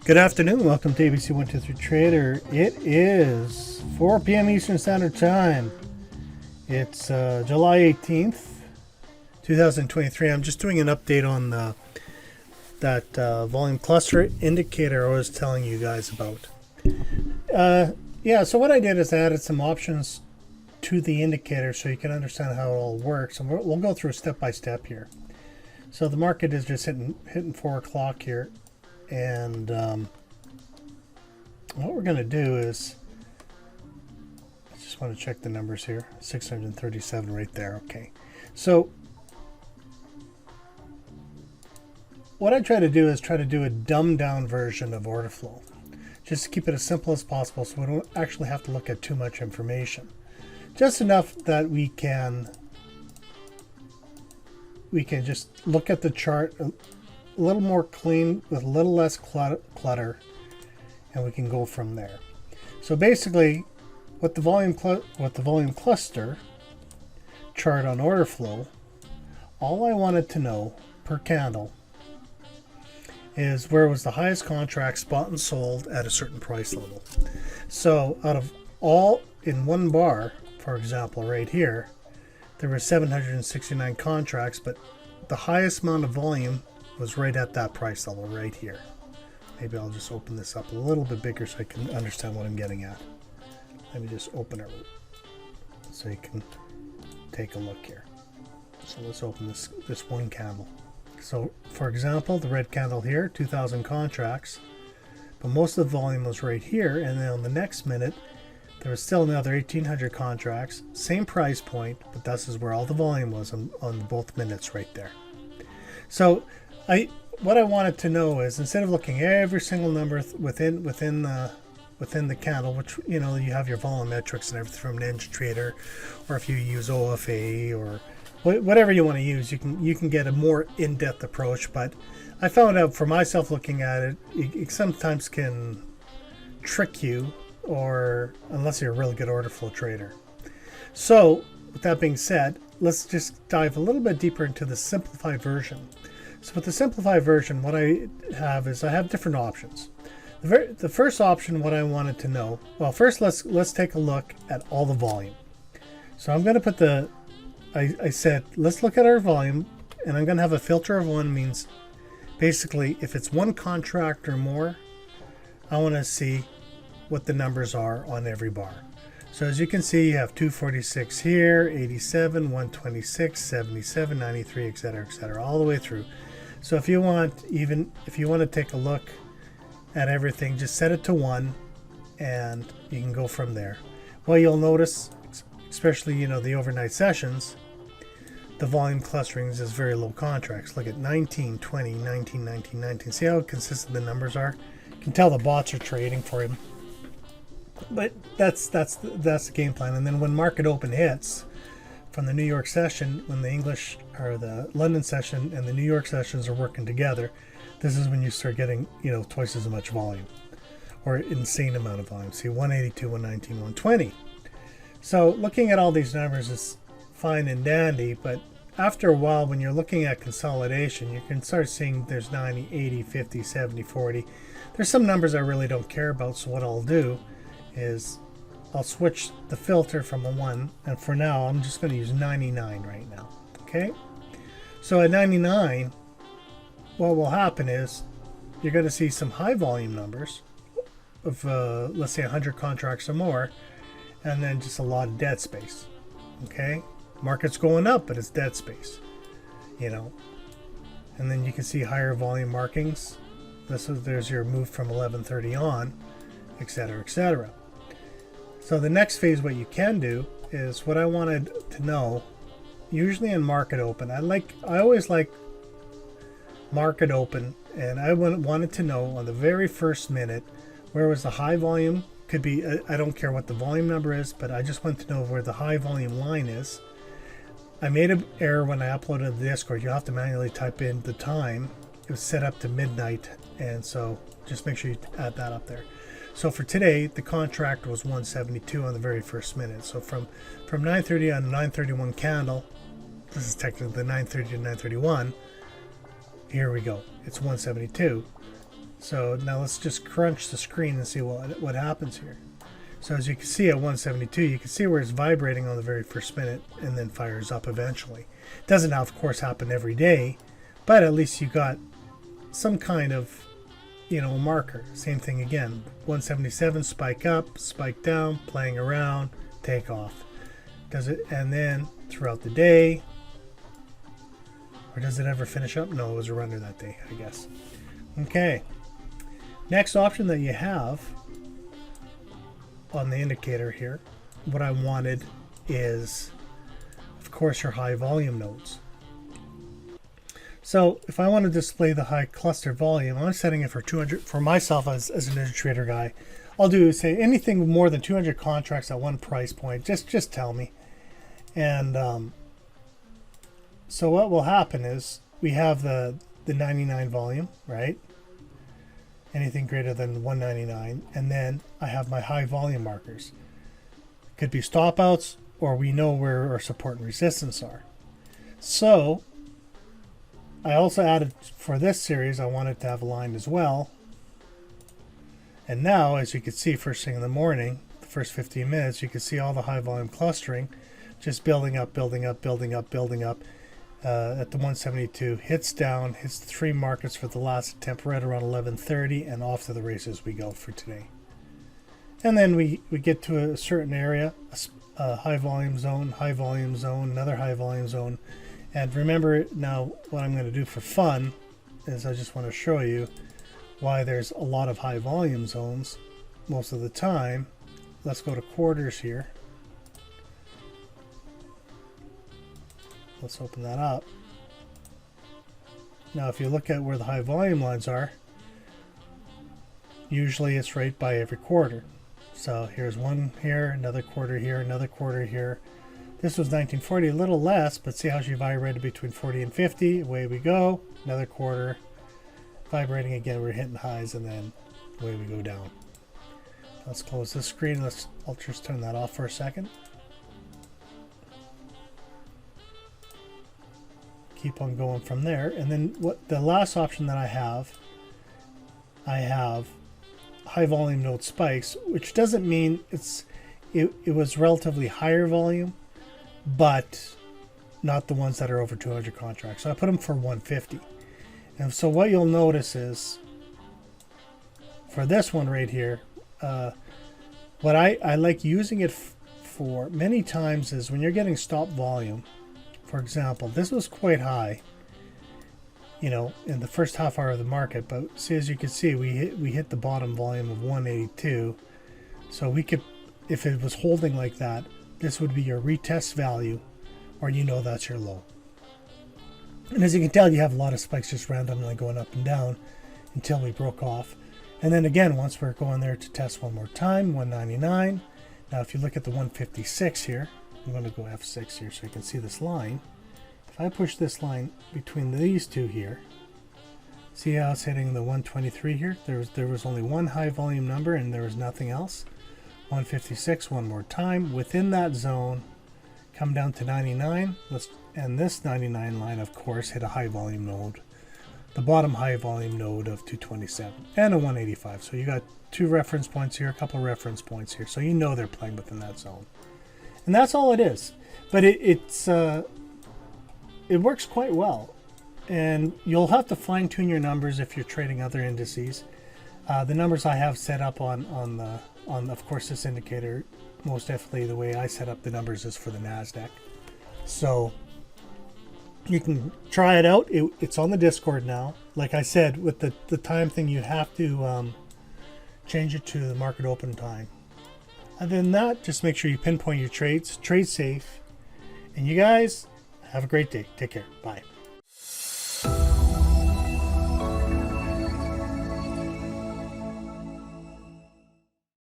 Good afternoon. Welcome to ABC 123 Trader. It is 4 p.m. Eastern Standard Time. It's July 18th, 2023. I'm just doing an update on that volume cluster indicator I was telling you guys about. So what I did is I added some options to the indicator so you can understand how it all works. And we'll go through step by step here. So the market is just hitting 4 o'clock here. And what we're going to do is, I just want to check the numbers here. 637 right there. Okay. So what I try to do is a dumbed down version of order flow. Just to keep it as simple as possible so we don't actually have to look at too much information. Just enough that we can just look at the chart a little more clean with a little less clutter, and we can go from there. So basically, what the volume cluster chart on order flow, all I wanted to know per candle is where was the highest contract spot and sold at a certain price level. So out of all in one bar, for example, right here, there were 769 contracts, but the highest amount of volume was right at that price level right here. Maybe I'll just open this up a little bit bigger so I can understand what I'm getting at. Let me just open it so you can take a look here. So let's open this one candle. So for example, the red candle here, 2,000 contracts, but most of the volume was right here, and then on the next minute there was still another 1,800 contracts, same price point, but this is where all the volume was on both minutes right there. So what I wanted to know is, instead of looking every single number within the candle, which you have your volumetrics and everything from NinjaTrader, or if you use OFA or whatever you want to use, you can get a more in-depth approach. But I found out for myself, looking at it, it sometimes can trick you, or unless you're a really good order flow trader. So with that being said, let's just dive a little bit deeper into the simplified version. So with the simplified version, what I have is I have different options. The first option, what I wanted to know, well, first let's take a look at all the volume. So I'm going to put I said let's look at our volume, and I'm going to have a filter of one. Means basically if it's one contract or more, I want to see what the numbers are on every bar. So as you can see, you have 246 here, 87, 126, 77, 93, etc., all the way through. So if you want to take a look at everything, just set it to 1, and you can go from there. Well, you'll notice, especially the overnight sessions, the volume clusterings is very low contracts. Look at 19, 20, 19, 19, 19. See how consistent the numbers are? You can tell the bots are trading for him. But that's the game plan. And then when market open hits from the New York session, when the English or the London session and the New York sessions are working together, this is when you start getting twice as much volume, or insane amount of volume. See, 182, 119, 120. So looking at all these numbers is fine and dandy, but after a while, when you're looking at consolidation, you can start seeing there's 90, 80, 50, 70, 40. There's some numbers I really don't care about, so what I'll do is I'll switch the filter from a 1, and for now I'm just going to use 99 right now. Okay, so at 99, what will happen is you're going to see some high volume numbers of let's say 100 contracts or more, and then just a lot of dead space. Okay, market's going up, but it's dead space, and then you can see higher volume markings. There's your move from 11:30 on, etc., etc. So the next phase, what you can do is what I wanted to know. Usually in market open, I always like market open, and I wanted to know on the very first minute where was the high volume. Could be, I don't care what the volume number is, but I just want to know where the high volume line is. I made an error when I uploaded the Discord. You have to manually type in the time. It was set up to midnight, and so just make sure you add that up there. So for today, the contract was 172 on the very first minute. So from 9:30 on the 9:31 candle, this is technically the 9:30 to 9:31. Here we go. It's 172. So now let's just crunch the screen and see what happens here. So as you can see at 172, you can see where it's vibrating on the very first minute and then fires up eventually. It doesn't, of course, happen every day, but at least you got some kind of, you know, marker. Same thing again. 177, spike up, spike down, playing around, take off. Does it, and then throughout the day, or does it ever finish up? No, it was a runner that day, I guess. Okay. Next option that you have on the indicator here, what I wanted is, of course, your high volume nodes. So if I want to display the high cluster volume, I'm setting it for 200. For myself as an trader guy, I'll do, say, anything more than 200 contracts at one price point. Just tell me. And so what will happen is we have the 99 volume, right? Anything greater than 199, and then I have my high volume markers. Could be stop outs, or we know where our support and resistance are. So I also added, for this series, I wanted to have aligned as well. And now, as you can see, first thing in the morning, the first 15 minutes, you can see all the high volume clustering just building up, building up, building up, building up. At the 172, hits down, hits the three markets for the last attempt right around 11:30, and off to the races we go for today. And then we get to a certain area, a high volume zone, another high volume zone. And remember, now what I'm going to do for fun is I just want to show you why there's a lot of high volume zones most of the time. Let's go to quarters here. Let's open that up. Now if you look at where the high volume lines are, usually it's right by every quarter. So here's one here, another quarter here, another quarter here. This was 1940, a little less, but see how she vibrated between 40 and 50. Away we go. Another quarter. Vibrating again, we're hitting highs, and then away we go down. Let's close this screen. I'll just turn that off for a second. Keep on going from there. And then what the last option that I have high volume node spikes, which doesn't mean it was relatively higher volume, but not the ones that are over 200 contracts. So I put them for 150. And so what you'll notice is for this one right here, what I like using it for many times is when you're getting stop volume. For example, this was quite high, you know, in the first half hour of the market, but see, as you can see, we hit the bottom volume of 182. So we could, if it was holding like that, this would be your retest value, or you know that's your low. And as you can tell, you have a lot of spikes just randomly going up and down until we broke off. And then again, once we're going there to test one more time, 199. Now if you look at the 156 here, I'm going to go F6 here so you can see this line. If I push this line between these two here, see how it's hitting the 123 here? There was only one high volume number and there was nothing else. 156 one more time. Within that zone, come down to 99. And this 99 line, of course, hit a high volume node. The bottom high volume node of 227 and a 185. So you got two reference points here, a couple reference points here. So you know they're playing within that zone. And that's all it is. But it works quite well. And you'll have to fine tune your numbers if you're trading other indices. The numbers I have set up on of course this indicator, most definitely the way I set up the numbers is for the NASDAQ. So you can try it out. It's on the Discord now. Like I said, with the time thing, you have to change it to the market open time. Other than that, just make sure you pinpoint your trades, trade safe, and you guys have a great day. Take care. Bye.